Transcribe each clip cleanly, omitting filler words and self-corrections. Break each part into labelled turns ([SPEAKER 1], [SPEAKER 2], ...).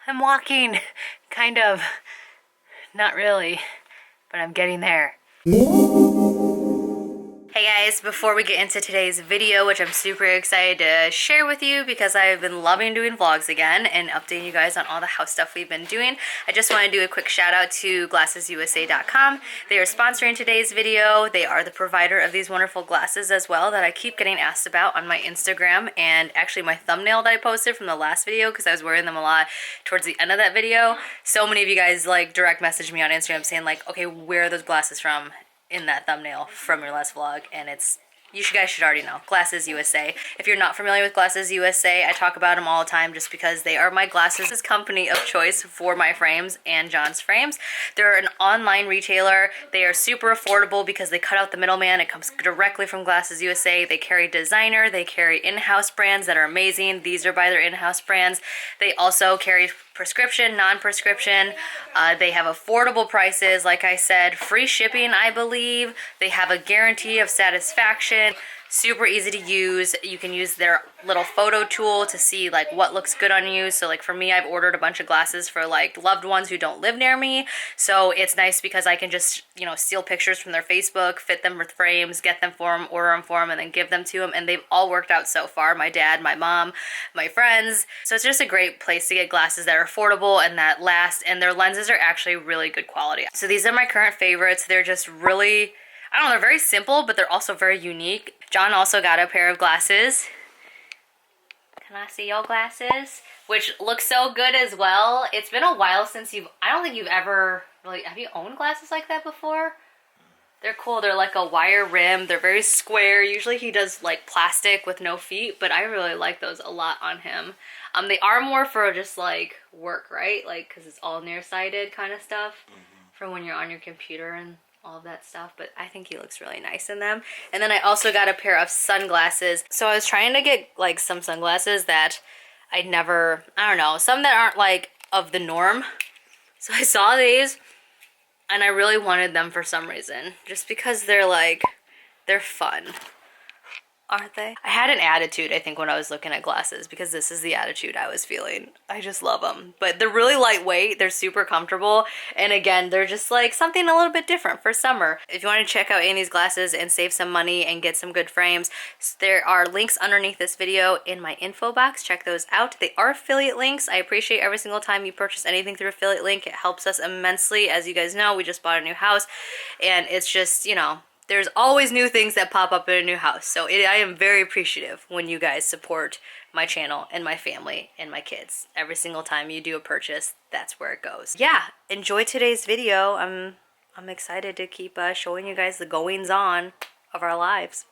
[SPEAKER 1] I'm walking, kind of. Not really, but I'm getting there. Hey guys, before we get into today's video, which I'm super excited to share with you because I've been loving doing vlogs again and updating you guys on all the house stuff we've been doing, I just want to do a quick shout out to GlassesUSA.com. They are sponsoring today's video. They are the provider of these wonderful glasses as well that I keep getting asked about on my Instagram and actually my thumbnail that I posted from the last video because I was wearing them a lot towards the end of that video. So many of you guys like direct messaged me on Instagram saying like, okay, where are those glasses from? In that thumbnail from your last vlog, and you guys should already know, Glasses USA. If you're not familiar with Glasses USA, I talk about them all the time just because they are my glasses company of choice for my frames and John's frames. They're an online retailer. They are super affordable because they cut out the middleman. It comes directly from Glasses USA. They carry designer, they carry in-house brands that are amazing. These are by their in-house brands. They also carry prescription, non-prescription. They have affordable prices, like I said, free shipping, I believe. They have a guarantee of satisfaction. Super easy to use. You can use their little photo tool to see like what looks good on you. So like for me, I've ordered a bunch of glasses for like loved ones who don't live near me. So it's nice because I can just, you know, steal pictures from their Facebook, fit them with frames, get them for them, order them for them, and then give them to them. And they've all worked out so far. My dad, my mom, my friends. So it's just a great place to get glasses that are affordable and that last. And their lenses are actually really good quality. So these are my current favorites. They're just really, I don't know, they're very simple, but they're also very unique. John also got a pair of glasses. Can I see your glasses? Which look so good as well. It's been a while since I don't think you've ever really, have you owned glasses like that before? They're cool. They're like a wire rim. They're very square. Usually he does like plastic with no feet, but I really like those a lot on him. They are more for just like work, right? Like, cause it's all nearsighted kind of stuff for when you're on your computer and all of that stuff, but I think he looks really nice in them. And then I also got a pair of sunglasses. So I was trying to get like some sunglasses that I'd never, I don't know, some that aren't like of the norm. So I saw these and I really wanted them for some reason, just because they're like, they're fun. Aren't they? I had an attitude, I think, when I was looking at glasses because this is the attitude I was feeling. I just love them. But they're really lightweight. They're super comfortable. And again, they're just like something a little bit different for summer. If you want to check out any of these glasses and save some money and get some good frames, there are links underneath this video in my info box. Check those out. They are affiliate links. I appreciate every single time you purchase anything through affiliate link. It helps us immensely. As you guys know, we just bought a new house and it's just, you know, there's always new things that pop up in a new house. So I am very appreciative when you guys support my channel and my family and my kids. Every single time you do a purchase, that's where it goes. Yeah, enjoy today's video. I'm excited to keep showing you guys the goings on of our lives.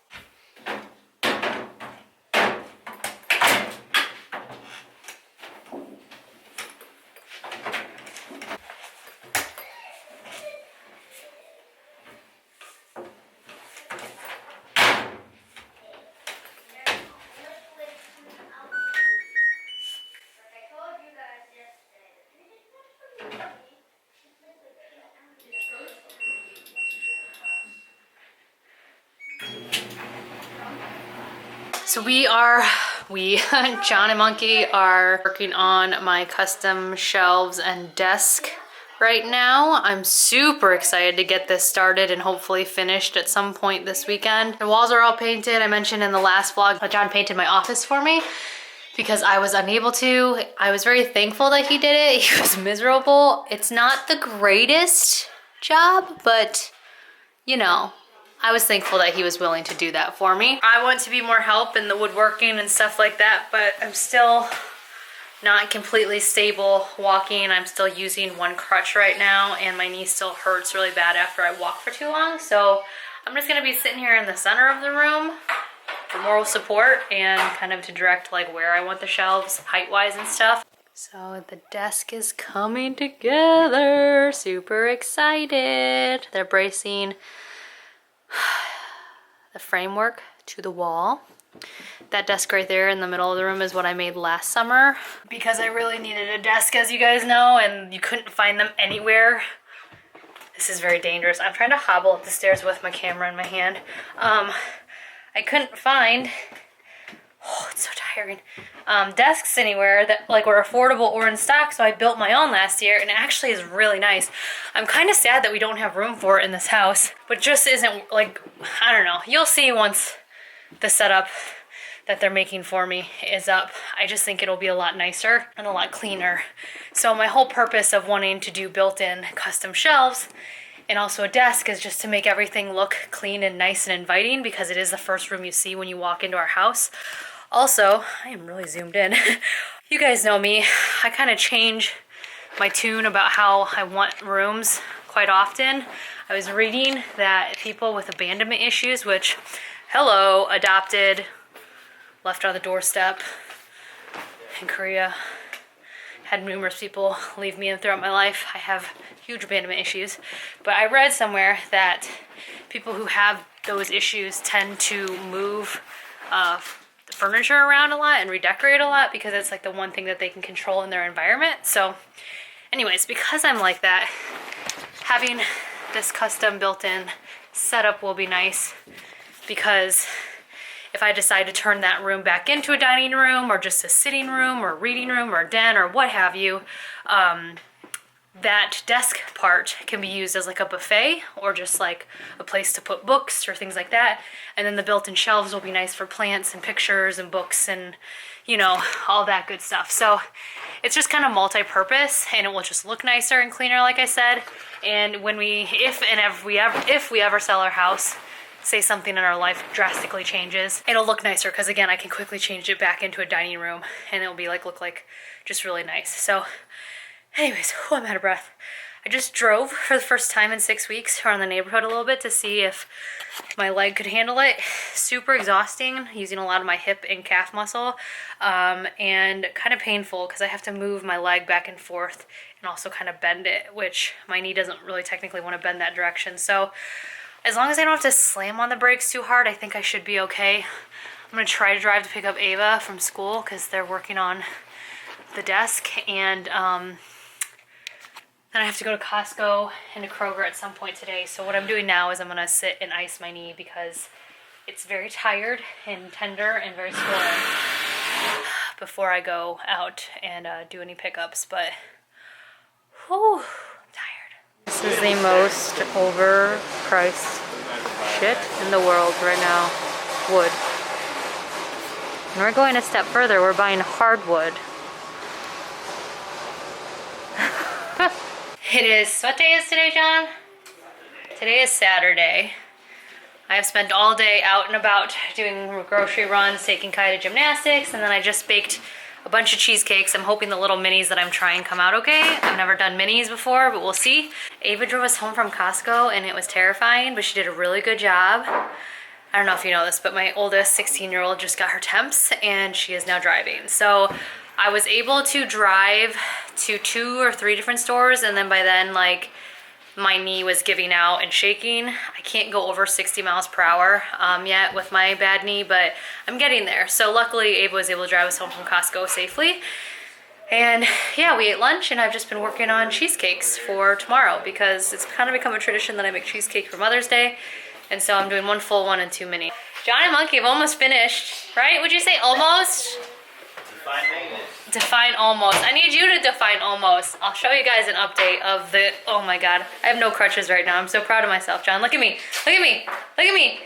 [SPEAKER 1] So John and Monkey are working on my custom shelves and desk right now. I'm super excited to get this started and hopefully finished at some point this weekend. The walls are all painted. I mentioned in the last vlog that John painted my office for me because I was unable to. I was very thankful that he did it. He was miserable. It's not the greatest job, but you know, I was thankful that he was willing to do that for me. I want to be more help in the woodworking and stuff like that, but I'm still not completely stable walking. I'm still using one crutch right now and my knee still hurts really bad after I walk for too long. So I'm just gonna be sitting here in the center of the room for moral support and kind of to direct like where I want the shelves height-wise and stuff. So the desk is coming together. Super excited. They're bracing the framework to the wall. That desk right there in the middle of the room is what I made last summer because I really needed a desk, as you guys know, and you couldn't find them anywhere. This is very dangerous. I'm trying to hobble up the stairs with my camera in my hand. I couldn't find, oh, it's so tight. tiring, desks anywhere that like were affordable or in stock, so I built my own last year, and it actually is really nice. I'm kind of sad that we don't have room for it in this house, but it just isn't like, I don't know. You'll see once the setup that they're making for me is up. I just think it'll be a lot nicer and a lot cleaner. So my whole purpose of wanting to do built-in custom shelves and also a desk is just to make everything look clean and nice and inviting, because it is the first room you see when you walk into our house. Also, I am really zoomed in. You guys know me. I kind of change my tune about how I want rooms quite often. I was reading that people with abandonment issues, which, hello, adopted, left on the doorstep in Korea, had numerous people leave me throughout my life. I have huge abandonment issues, but I read somewhere that people who have those issues tend to move furniture around a lot and redecorate a lot, because it's like the one thing that they can control in their environment. So anyways, because I'm like that, having this custom built-in setup will be nice, because if I decide to turn that room back into a dining room or just a sitting room or reading room or den or what have you, that desk part can be used as like a buffet or just like a place to put books or things like that. And then the built-in shelves will be nice for plants and pictures and books and, you know, all that good stuff. So it's just kind of multi-purpose, and it will just look nicer and cleaner, like I said. And when if we ever sell our house, say something in our life drastically changes, it'll look nicer, because again, I can quickly change it back into a dining room and it'll be like, look like just really nice. So anyways, I'm out of breath. I just drove for the first time in 6 weeks around the neighborhood a little bit to see if my leg could handle it. Super exhausting, using a lot of my hip and calf muscle, and kind of painful because I have to move my leg back and forth and also kind of bend it, which my knee doesn't really technically want to bend that direction. So as long as I don't have to slam on the brakes too hard, I think I should be okay. I'm gonna try to drive to pick up Ava from school because they're working on the desk, and then I have to go to Costco and to Kroger at some point today. So what I'm doing now is I'm gonna sit and ice my knee because it's very tired and tender and very swollen before I go out and do any pickups. But whew, I'm tired. This is the most overpriced shit in the world right now. Wood. And we're going a step further. We're buying hardwood. It is, what day is today, John? Today is Saturday. I have spent all day out and about doing grocery runs, taking Kai to gymnastics, and then I just baked a bunch of cheesecakes. I'm hoping the little minis that I'm trying come out okay. I've never done minis before, but we'll see. Ava drove us home from Costco and it was terrifying, but she did a really good job. I don't know if you know this, but my oldest 16-year-old just got her temps and she is now driving. So I was able to drive to 2 or 3 different stores, and then by then, like, my knee was giving out and shaking. I can't go over 60 miles per hour yet with my bad knee, but I'm getting there. So luckily, Ava was able to drive us home from Costco safely. And yeah, we ate lunch, and I've just been working on cheesecakes for tomorrow because it's kind of become a tradition that I make cheesecake for Mother's Day. And so I'm doing 1 full one and 2 mini. John and Monkey have almost finished, right? Would you say almost?
[SPEAKER 2] Define almost.
[SPEAKER 1] Define almost. I need you to define almost. I'll show you guys an update of the, oh my God. I have no crutches right now. I'm so proud of myself, John. Look at me. Look at me. Look at me.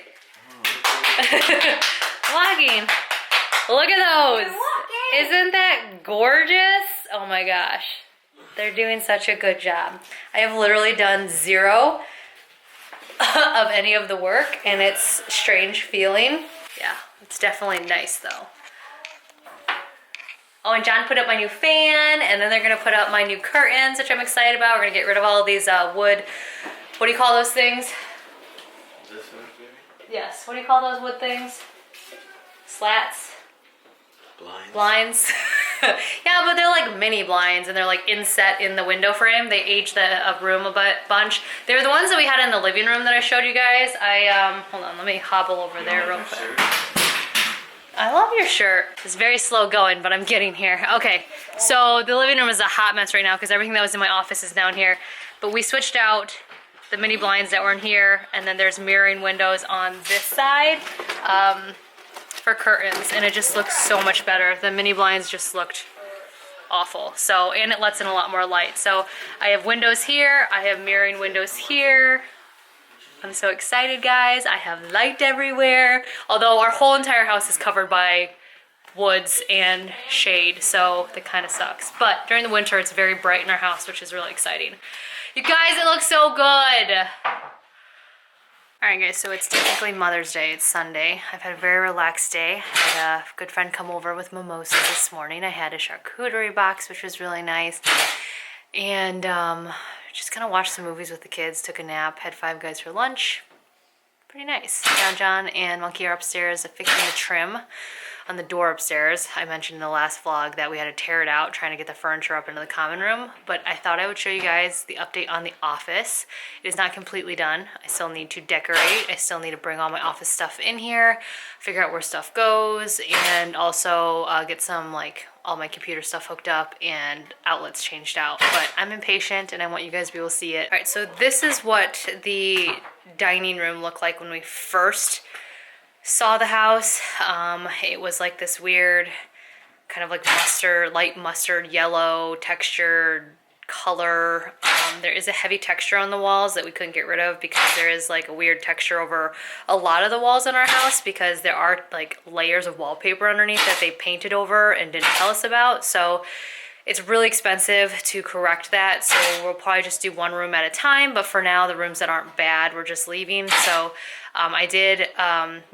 [SPEAKER 1] Vlogging. Look at those. Isn't that gorgeous? Oh my gosh. They're doing such a good job. I have literally done 0 of any of the work, and it's strange feeling. Yeah, it's definitely nice though. Oh, and John put up my new fan, and then they're gonna put up my new curtains, which I'm excited about. We're gonna get rid of all of these wood, what do you call those things?
[SPEAKER 2] This one, maybe?
[SPEAKER 1] Yes, what do you call those wood things? Slats?
[SPEAKER 2] Blinds.
[SPEAKER 1] Blinds. Yeah, but they're like mini blinds, and they're like inset in the window frame. They age the room a bunch. They were the ones that we had in the living room that I showed you guys. Hold on, let me hobble over there real quick. I love your shirt. It's very slow going, but I'm getting here. Okay, so the living room is a hot mess right now because everything that was in my office is down here. But we switched out the mini blinds that were in here, and then there's mirroring windows on this side. for curtains, and it just looks so much better. The mini blinds just looked awful. So, and it lets in a lot more light. So I have windows here, I have mirroring windows here. I'm so excited, guys. I have light everywhere. Although our whole entire house is covered by woods and shade, so that kind of sucks. But during the winter, it's very bright in our house, which is really exciting. You guys, it looks so good. All right, guys, so it's technically Mother's Day. It's Sunday. I've had a very relaxed day. I had a good friend come over with mimosas this morning. I had a charcuterie box, which was really nice. And just kind of watched some movies with the kids, took a nap, had Five Guys for lunch. Pretty nice. Now John and Monkey are upstairs fixing the trim on the door upstairs. I mentioned in the last vlog that we had to tear it out trying to get the furniture up into the common room, but I thought I would show you guys the update on the office. It is not completely done. I still need to decorate. I still need to bring all my office stuff in here, figure out where stuff goes, and also get some like all my computer stuff hooked up and outlets changed out. But I'm impatient and I want you guys to be able to see it. All right, so this is what the dining room looked like when we first saw the house. It was like this weird kind of like light mustard yellow textured color. There is a heavy texture on the walls that we couldn't get rid of because there is like a weird texture over a lot of the walls in our house because there are like layers of wallpaper underneath that they painted over and didn't tell us about. So it's really expensive to correct that, so we'll probably just do one room at a time, but for now, the rooms that aren't bad, we're just leaving. So we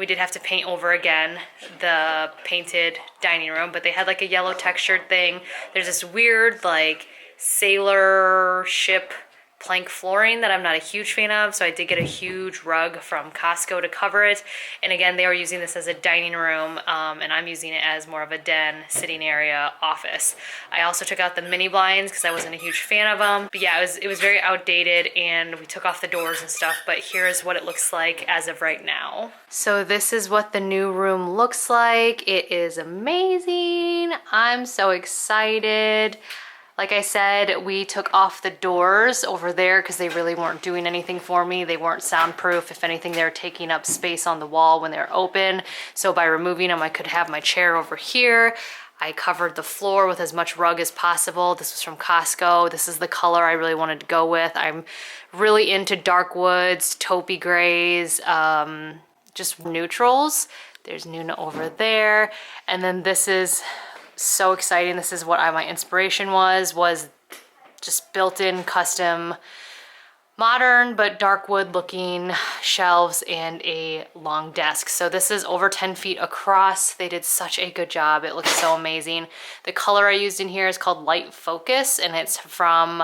[SPEAKER 1] did have to paint over again the painted dining room, but they had like a yellow textured thing. There's this weird like sailor ship plank flooring that I'm not a huge fan of, so I did get a huge rug from Costco to cover it. And again, they were using this as a dining room, and I'm using it as more of a den, sitting area, office. I also took out the mini blinds because I wasn't a huge fan of them. But yeah, it was very outdated, and we took off the doors and stuff, but here's what it looks like as of right now. So this is what the new room looks like. It is amazing. I'm so excited. Like I said, we took off the doors over there because they really weren't doing anything for me. They weren't soundproof. If anything, they were taking up space on the wall when they were open. So by removing them, I could have my chair over here. I covered the floor with as much rug as possible. This was from Costco. This is the color I really wanted to go with. I'm really into dark woods, taupey grays, just neutrals. There's Nuna over there. And then this is so exciting. This is what my inspiration was just built-in custom modern but dark wood looking shelves and a long desk. So this is over 10 feet across. They did such a good job. It looks so amazing. The color I used in here is called Light Focus, and it's from,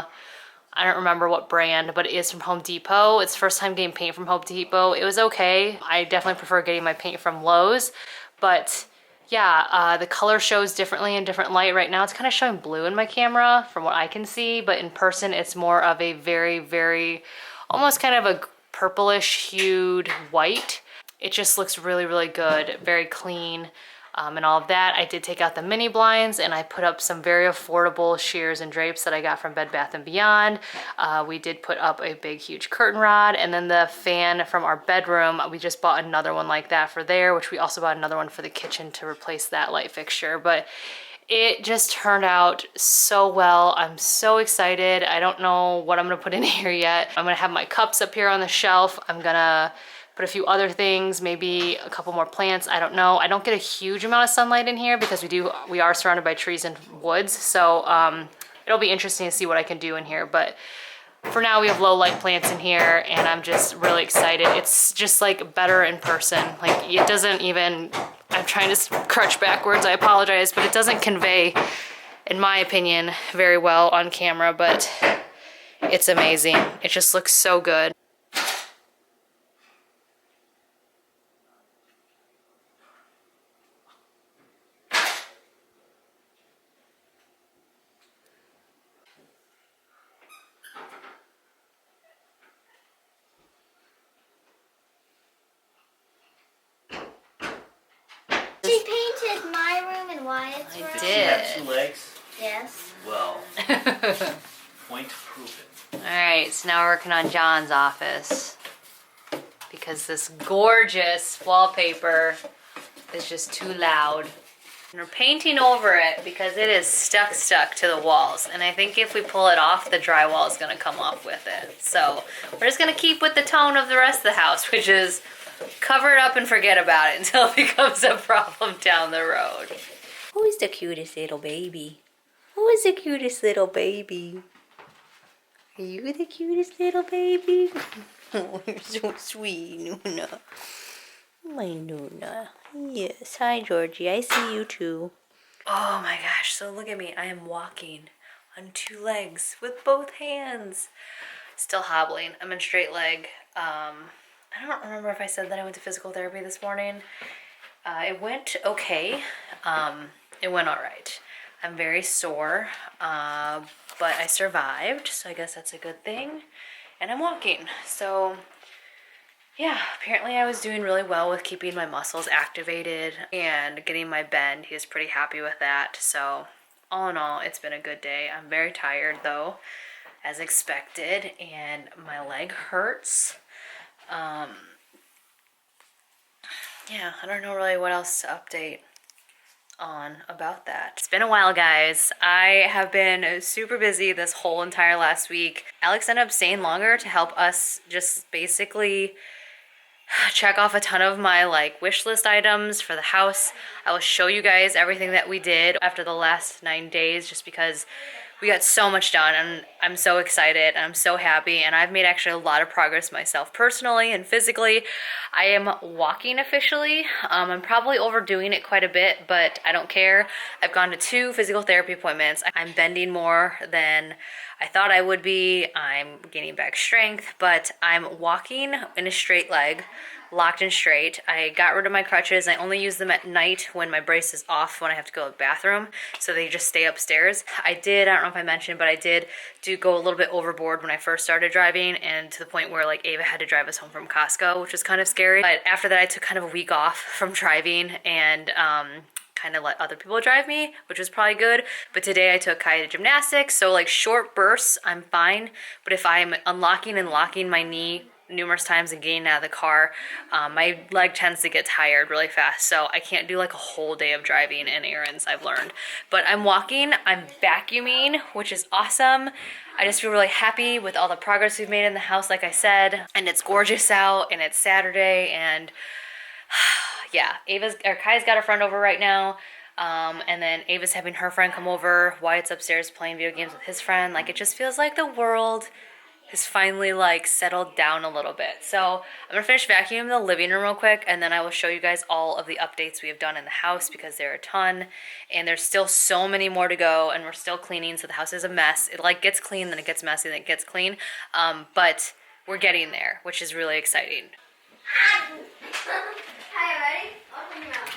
[SPEAKER 1] I don't remember what brand, but it is from Home Depot. It's first time getting paint from Home Depot. It was okay. I definitely prefer getting my paint from Lowe's, but yeah, the color shows differently in different light. Right now it's kind of showing blue in my camera from what I can see, but in person it's more of a very, very, almost kind of a purplish hued white. It just looks really, really good, very clean. And all of that. I did take out the mini blinds and I put up some very affordable shears and drapes that I got from Bed Bath & Beyond. We did put up a big, huge curtain rod, and then the fan from our bedroom, we just bought another one like that for there, which we also bought another one for the kitchen to replace that light fixture. But it just turned out so well. I'm so excited. I don't know what I'm gonna put in here yet. I'm gonna have my cups up here on the shelf. I'm gonna put a few other things, maybe a couple more plants, I don't know. I don't get a huge amount of sunlight in here because we are surrounded by trees and woods, so it'll be interesting to see what I can do in here. But for now, we have low light plants in here, and I'm just really excited. It's just like better in person. Like it doesn't even, I'm trying to crutch backwards, I apologize, but it doesn't convey, in my opinion, very well on camera, but it's amazing. It just looks so good.
[SPEAKER 3] She painted my room and Wyatt's room.
[SPEAKER 1] I
[SPEAKER 2] Does she have
[SPEAKER 1] did.
[SPEAKER 2] 2 legs?
[SPEAKER 3] Yes.
[SPEAKER 2] Well, point proven.
[SPEAKER 1] Alright, so now we're working on John's office because this gorgeous wallpaper is just too loud. And we're painting over it because it is stuck to the walls. And I think if we pull it off, the drywall is gonna come off with it. So we're just gonna keep with the tone of the rest of the house, which is cover it up and forget about it until it becomes a problem down the road. Who is the cutest little baby? Who is the cutest little baby? Are you the cutest little baby? Oh, you're so sweet, Nuna. My Nuna. Yes. Hi, Georgie. I see you too. Oh my gosh. So look at me. I am walking on 2 legs with both hands. Still hobbling. I'm in straight leg. I don't remember if I said that I went to physical therapy this morning. It went okay. It went all right. I'm very sore, but I survived, so I guess that's a good thing. And I'm walking, so yeah, apparently I was doing really well with keeping my muscles activated and getting my bend. He was pretty happy with that, so all in all, it's been a good day. I'm very tired though, as expected, and my leg hurts. Yeah, I don't know really what else to update on about that. It's been a while, guys. I have been super busy this whole entire last week. Alex ended up staying longer to help us just basically check off a ton of my like wish list items for the house. I will show you guys everything that we did after the last 9 days just because we got so much done and I'm so excited and I'm so happy, and I've made actually a lot of progress myself personally and physically. I am walking officially. I'm probably overdoing it quite a bit, but I don't care. I've gone to 2 physical therapy appointments. I'm bending more than I thought I would be. I'm gaining back strength, but I'm walking in a straight leg, locked and straight. I got rid of my crutches. I only use them at night when my brace is off, when I have to go to the bathroom, so they just stay upstairs. I don't know if I mentioned, but I did go a little bit overboard when I first started driving, and to the point where like Ava had to drive us home from Costco, which was kind of scary. But after that, I took kind of a week off from driving and kind of let other people drive me, which was probably good. But today I took Kai to gymnastics, so like short bursts, I'm fine. But if I'm unlocking and locking my knee numerous times and getting out of the car, my leg tends to get tired really fast, so I can't do like a whole day of driving and errands, I've learned. But I'm walking, I'm vacuuming, which is awesome. I just feel really happy with all the progress we've made in the house, like I said, and it's gorgeous out and it's Saturday, and yeah, Kai's got a friend over right now, and then Ava's having her friend come over. Wyatt's upstairs playing video games with his friend. Like, it just feels like the world has finally like settled down a little bit. So I'm gonna finish vacuuming the living room real quick, and then I will show you guys all of the updates we have done in the house, because there are a ton and there's still so many more to go, and we're still cleaning, so the house is a mess. It like gets clean, then it gets messy, then it gets clean, but we're getting there, which is really exciting.
[SPEAKER 3] Hi, ready? Open your mouth.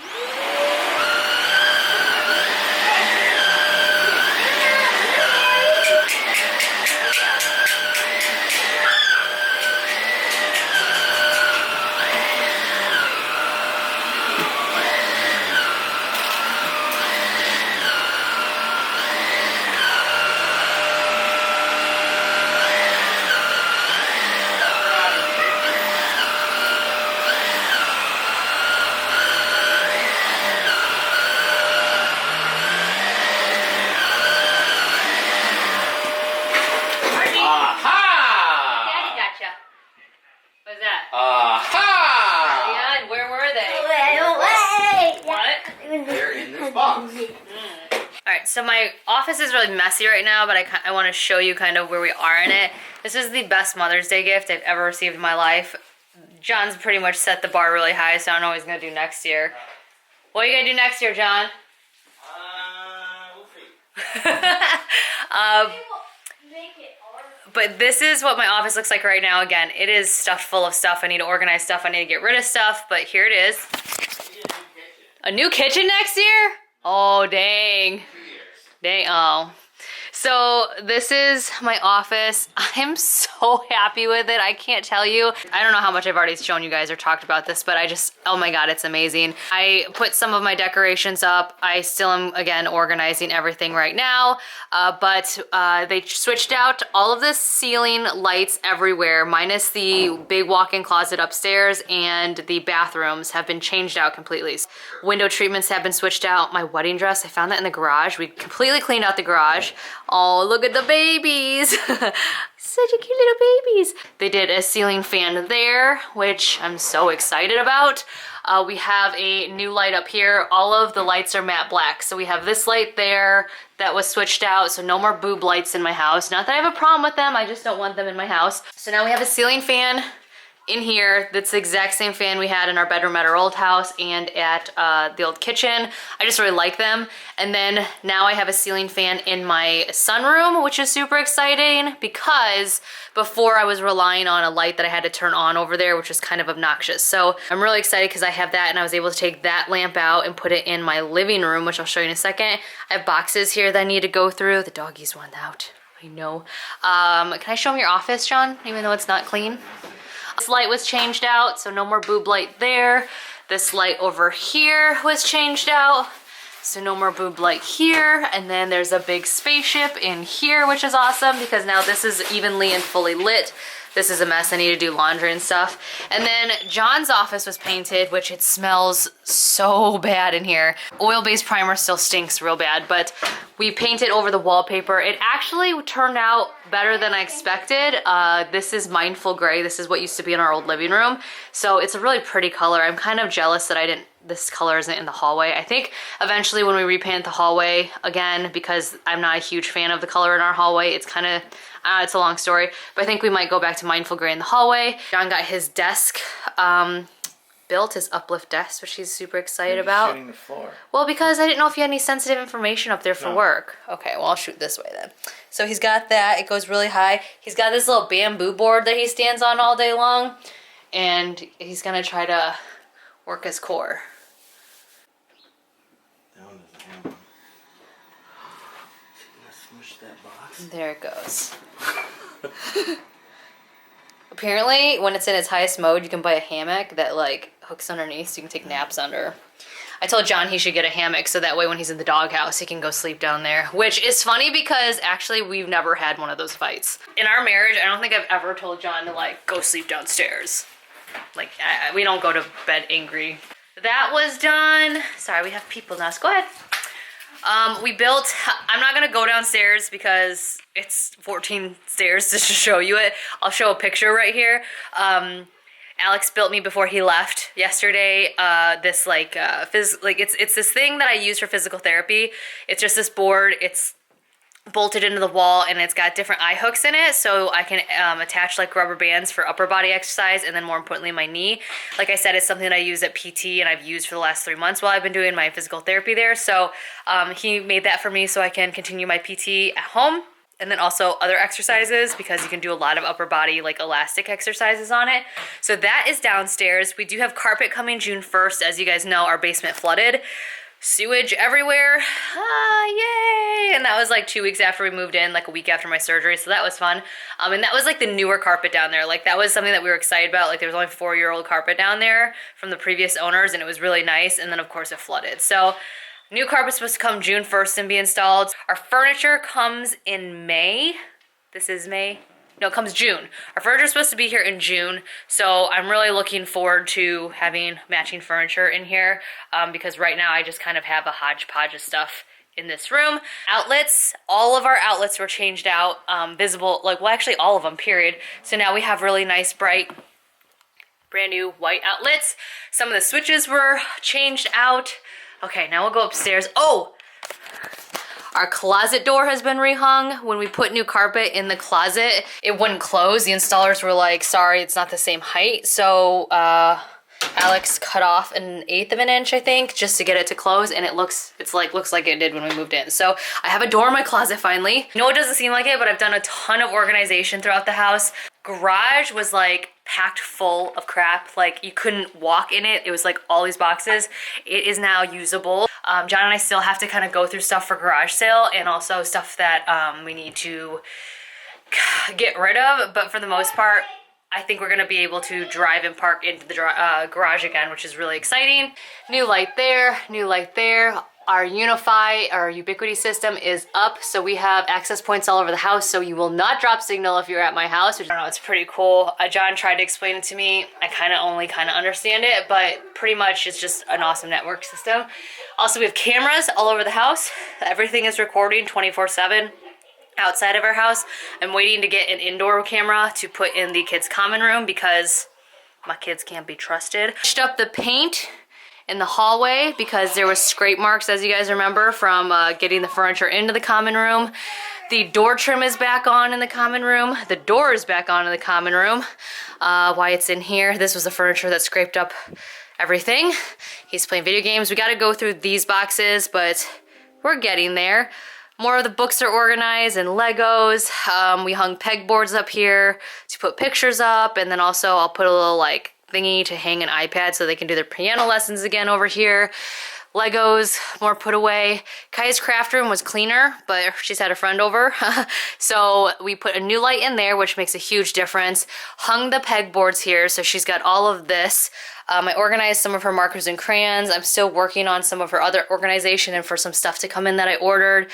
[SPEAKER 1] So my office is really messy right now, but I want to show you kind of where we are in it. This is the best Mother's Day gift I've ever received in my life. John's pretty much set the bar really high, so I don't know what he's going to do next year. What are you going to do next year, John? We'll see. But this is what my office looks like right now. Again, it is stuffed full of stuff. I need to organize stuff. I need to get rid of stuff, but here it is. A new kitchen next year? Oh, dang. Dang, oh. So this is my office. I'm so happy with it. I can't tell you. I don't know how much I've already shown you guys or talked about this, but oh my God, it's amazing. I put some of my decorations up. I still am, again, organizing everything right now, but they switched out all of the ceiling lights everywhere, minus the big walk-in closet upstairs, and the bathrooms have been changed out completely. Window treatments have been switched out. My wedding dress, I found that in the garage. We completely cleaned out the garage. Oh, look at the babies. Such a cute little babies. They did a ceiling fan there, which I'm so excited about. We have a new light up here. All of the lights are matte black. So we have this light there that was switched out. So no more boob lights in my house. Not that I have a problem with them. I just don't want them in my house. So now we have a ceiling fan in here. That's the exact same fan we had in our bedroom at our old house and at the old kitchen. I just really like them. And then now I have a ceiling fan in my sunroom, which is super exciting because before I was relying on a light that I had to turn on over there, which is kind of obnoxious. So I'm really excited because I have that, and I was able to take that lamp out and put it in my living room, which I'll show you in a second. I have boxes here that I need to go through. The doggies want out, I know. Can I show them your office, John, even though it's not clean? This light was changed out, so no more boob light there. This light over here was changed out, so no more boob light here. And then there's a big spaceship in here, which is awesome because now this is evenly and fully lit. This is a mess. I need to do laundry and stuff. And then John's office was painted, which it smells so bad in here. Oil-based primer still stinks real bad, but we painted over the wallpaper. It actually turned out better than I expected. This is Mindful Gray. This is what used to be in our old living room. So it's a really pretty color. I'm kind of jealous that this color isn't in the hallway. I think eventually when we repaint the hallway again, because I'm not a huge fan of the color in our hallway, it's kind of, it's a long story, but I think we might go back to Mindful Gray in the hallway. John got his desk built, his uplift desk, which he's super excited about.
[SPEAKER 2] Shooting the floor.
[SPEAKER 1] Well, because I didn't know if you had any sensitive information up there for work. Okay, well, I'll shoot this way then. So he's got that. It goes really high. He's got this little bamboo board that he stands on all day long, and he's gonna try to work his core.
[SPEAKER 2] That one doesn't have one. Let's smush that box.
[SPEAKER 1] There it goes. Apparently, when it's in its highest mode, you can buy a hammock that like hooks underneath so you can take naps under. I told John he should get a hammock so that way when he's in the doghouse, he can go sleep down there. Which is funny because actually we've never had one of those fights. In our marriage, I don't think I've ever told John to like go sleep downstairs. Like, we don't go to bed angry. That was done. Sorry, we have people now, so go ahead. We built, I'm not gonna go downstairs because it's 14 stairs to show you it. I'll show a picture right here. Alex built me before he left yesterday, this like, it's this thing that I use for physical therapy. It's just this board, it's bolted into the wall, and it's got different eye hooks in it, so I can attach like rubber bands for upper body exercise, and then more importantly my knee. Like I said, it's something that I use at PT and I've used for the last 3 months while I've been doing my physical therapy there. So he made that for me so I can continue my PT at home, and then also other exercises because you can do a lot of upper body like elastic exercises on it. So that is downstairs. We do have carpet coming June 1st. As you guys know, our basement flooded. Sewage everywhere, yay! And that was like 2 weeks after we moved in, like a week after my surgery, so that was fun. And that was like the newer carpet down there. Like that was something that we were excited about. Like there was only 4-year-old carpet down there from the previous owners, and it was really nice. And then of course it flooded. So new carpet's supposed to come June 1st and be installed. Our furniture comes in May. This is May. No, it comes June. Our furniture is supposed to be here in June, so I'm really looking forward to having matching furniture in here because right now I just kind of have a hodgepodge of stuff in this room. Outlets, all of our outlets were changed out, visible, like, well, actually all of them, period. So now we have really nice, bright, brand new white outlets. Some of the switches were changed out. Okay, now we'll go upstairs. Oh! Our closet door has been rehung. When we put new carpet in the closet, it wouldn't close. The installers were like, sorry, it's not the same height. So Alex cut off 1/8 of an inch, I think, just to get it to close, and looks like it did when we moved in. So I have a door in my closet finally. No, it doesn't seem like it, but I've done a ton of organization throughout the house. Garage was like packed full of crap. Like you couldn't walk in it. It was like all these boxes. It is now usable. John and I still have to kind of go through stuff for garage sale and also stuff that we need to get rid of, but for the most part, I think we're gonna be able to drive and park into the garage again, which is really exciting. New light there, new light there. Our our Ubiquity system is up, so we have access points all over the house, so you will not drop signal if you're at my house, which I don't know, it's pretty cool. John tried to explain it to me. I only understand it, but pretty much it's just an awesome network system. Also, we have cameras all over the house. Everything is recording 24/7. Outside of our house. I'm waiting to get an indoor camera to put in the kids' common room because my kids can't be trusted. Touched up the paint in the hallway because there was scrape marks, as you guys remember, from getting the furniture into the common room. The door trim is back on in the common room. The door is back on in the common room. Why it's in here, this was the furniture that scraped up everything. He's playing video games. We gotta go through these boxes, but we're getting there. More of the books are organized and Legos. We hung pegboards up here to put pictures up, and then also I'll put a little like thingy to hang an iPad so they can do their piano lessons again over here. Legos, more put away. Kai's craft room was cleaner, but she's had a friend over. So we put a new light in there, which makes a huge difference. Hung the pegboards here, so she's got all of this. I organized some of her markers and crayons. I'm still working on some of her other organization and for some stuff to come in that I ordered.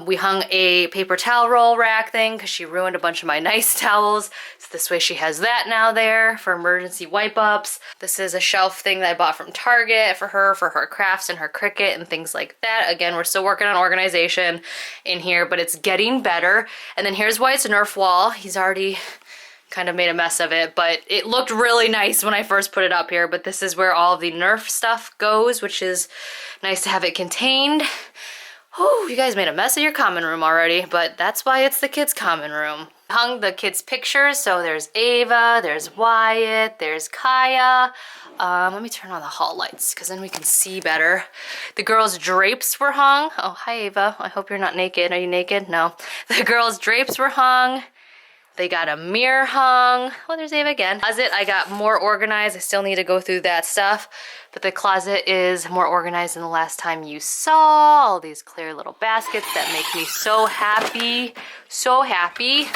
[SPEAKER 1] We hung a paper towel roll rack thing because she ruined a bunch of my nice towels. So this way she has that now there for emergency wipe ups. This is a shelf thing that I bought from Target for her crafts and her Cricut and things like that. Again, we're still working on organization in here, but it's getting better. And then here's Wyatt's Nerf wall. He's already kind of made a mess of it, but it looked really nice when I first put it up here. But this is where all of the Nerf stuff goes, which is nice to have it contained. Oh, you guys made a mess of your common room already, but that's why it's the kids' common room. Hung the kids' pictures, so there's Ava, there's Wyatt, there's Kaya. Let me turn on the hall lights, because then we can see better. The girls' drapes were hung. Oh, hi Ava, I hope you're not naked. Are you naked? No. The girls' drapes were hung. They got a mirror hung. Oh, there's Ava again. Closet, I got more organized. I still need to go through that stuff, but the closet is more organized than the last time you saw. All these clear little baskets that make me so happy. So happy.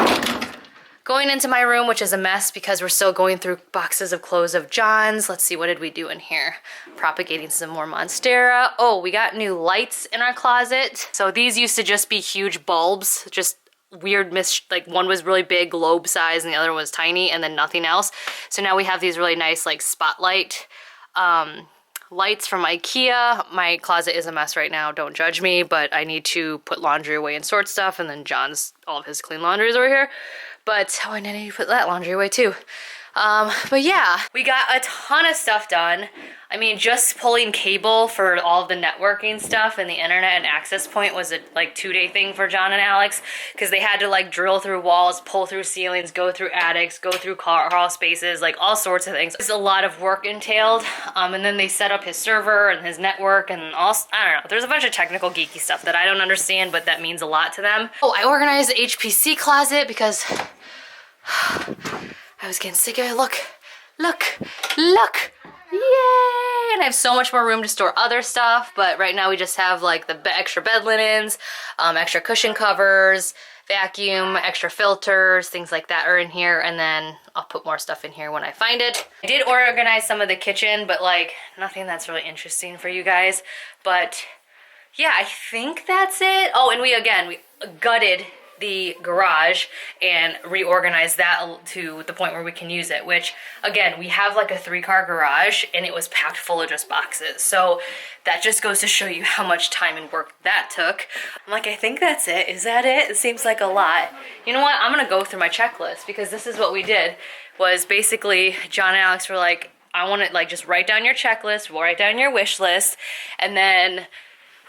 [SPEAKER 1] Going into my room, which is a mess because we're still going through boxes of clothes of John's. Let's see, what did we do in here? Propagating some more Monstera. Oh, we got new lights in our closet. So these used to just be huge bulbs, just weird like one was really big globe size and the other was tiny and then nothing else. So now we have these really nice like spotlight lights from IKEA. My closet is a mess right now, don't judge me, but I need to put laundry away and sort stuff, and then John's, all of his clean laundry is over here. But oh, I need to put that laundry away too. But yeah, we got a ton of stuff done. I mean, just pulling cable for all the networking stuff and the internet and access point was a like 2-day thing for John and Alex, because they had to like drill through walls, pull through ceilings, go through attics, go through crawl spaces, like all sorts of things. It's a lot of work entailed. And then they set up his server and his network and all, I don't know. There's a bunch of technical geeky stuff that I don't understand, but that means a lot to them. Oh, I organized the HPC closet because I was getting sick of it. Look, look, look. Yay! And I have so much more room to store other stuff, but right now we just have like the extra bed linens, extra cushion covers, vacuum, extra filters, things like that are in here, and then I'll put more stuff in here when I find it. I did organize some of the kitchen, but like nothing that's really interesting for you guys. But yeah, I think that's it. Oh, and we gutted the garage and reorganize that to the point where we can use it, which again, we have like a 3-car garage and it was packed full of just boxes. So that just goes to show you how much time and work that took. I'm like, I think that's it. Is that it? It seems like a lot. You know what? I'm gonna go through my checklist, because this is what we did, was basically John and Alex were like, I want to like just write down your checklist, we'll write down your wish list, and then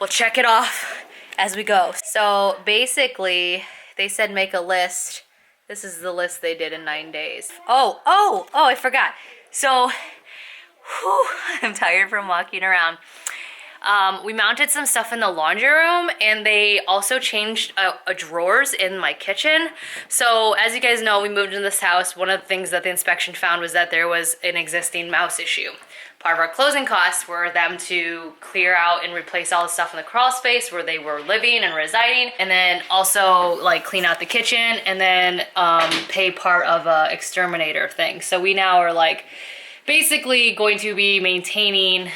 [SPEAKER 1] we'll check it off as we go. So basically, they said make a list. This is the list they did in 9 days. Oh, I forgot. So, whew, I'm tired from walking around. We mounted some stuff in the laundry room, and they also changed a drawers in my kitchen. So as you guys know, we moved into this house. One of the things that the inspection found was that there was an existing mouse issue. part of our closing costs were them to clear out and replace all the stuff in the crawl space where they were living and residing, and then also like clean out the kitchen, and then pay part of a exterminator thing. So we now are like basically going to be maintaining,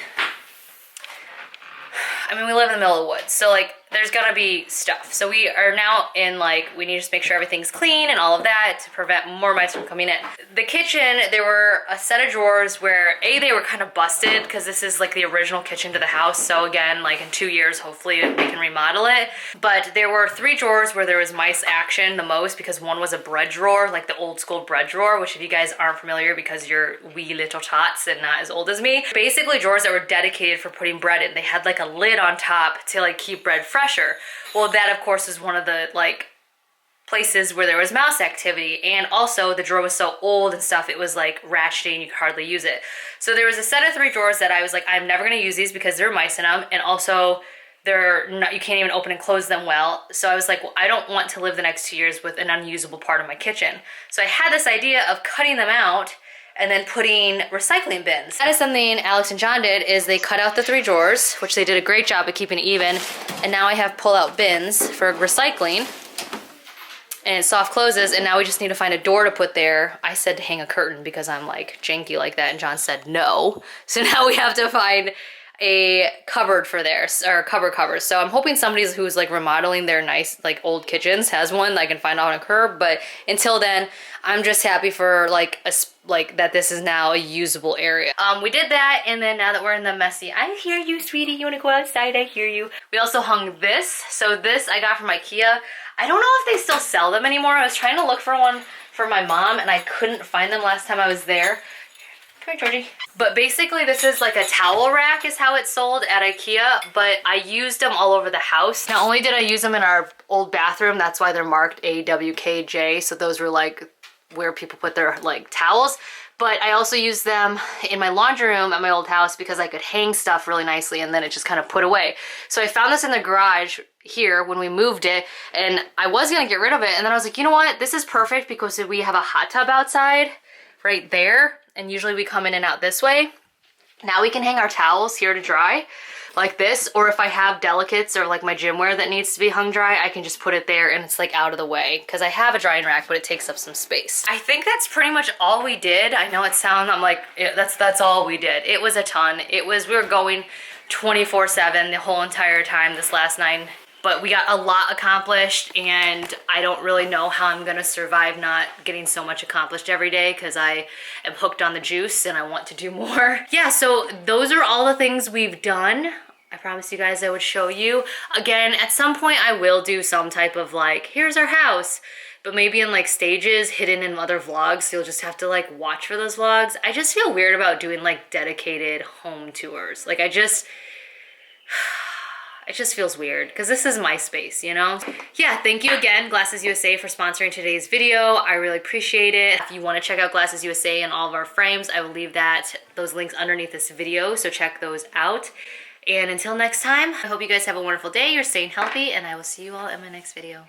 [SPEAKER 1] I mean, we live in the middle of the woods, so like there's gonna be stuff. So we are now in like, we need to just make sure everything's clean and all of that to prevent more mice from coming in. The kitchen, there were a set of drawers where they were kind of busted because this is like the original kitchen to the house. So again, like in 2 years, hopefully we can remodel it. But there were 3 drawers where there was mice action the most, because one was a bread drawer, like the old school bread drawer, which if you guys aren't familiar because you're wee little tots and not as old as me, basically drawers that were dedicated for putting bread in. They had like a lid on top to like keep bread fresher. Well, that of course is one of the like places where there was mouse activity, and also the drawer was so old and stuff, it was like ratcheting, you could hardly use it. So there was a set of 3 drawers that I was like, I'm never gonna use these because there are mice in them, and also they're not, you can't even open and close them well. So I was like, well, I don't want to live the next 2 years with an unusable part of my kitchen. So I had this idea of cutting them out and then putting recycling bins. That is something Alex and John did, is they cut out the 3 drawers, which they did a great job of keeping it even, and now I have pull-out bins for recycling, and it soft closes, and now we just need to find a door to put there. I said to hang a curtain because I'm like janky like that, and John said no. So now we have to find a cupboard for there, or cupboard covers. So I'm hoping somebody who's like remodeling their nice like old kitchens has one that I can find on a curb, but until then, I'm just happy for like that this is now a usable area. We did that, and then now that we're in the messy, I hear you, sweetie, you wanna go outside, I hear you. We also hung this. So this I got from IKEA. I don't know if they still sell them anymore. I was trying to look for one for my mom, and I couldn't find them last time I was there. Come here, Georgie. But basically this is like a towel rack is how it's sold at IKEA, but I used them all over the house. Not only did I use them in our old bathroom, that's why they're marked AWKJ, so those were like where people put their like towels, but I also used them in my laundry room at my old house because I could hang stuff really nicely and then it just kind of put away. So I found this in the garage here when we moved it, and I was gonna get rid of it, and then I was like, you know what, this is perfect because we have a hot tub outside right there, and usually we come in and out this way. Now we can hang our towels here to dry like this, or if I have delicates or like my gym wear that needs to be hung dry, I can just put it there and it's like out of the way, because I have a drying rack, but it takes up some space. I think that's pretty much all we did. I know I'm like, yeah, that's all we did. It was a ton. We were going 24/7 the whole entire time this last night. But we got a lot accomplished, and I don't really know how I'm gonna survive not getting so much accomplished every day, because I am hooked on the juice and I want to do more. Yeah, so those are all the things we've done. I promised you guys I would show you. Again, at some point I will do some type of like, here's our house, but maybe in like stages hidden in other vlogs, so you'll just have to like watch for those vlogs. I just feel weird about doing like dedicated home tours. Like it just feels weird because this is my space, you know? Yeah, thank you again, Glasses USA, for sponsoring today's video. I really appreciate it. If you want to check out Glasses USA and all of our frames, I will leave those links underneath this video, so check those out. And until next time, I hope you guys have a wonderful day, you're staying healthy, and I will see you all in my next video.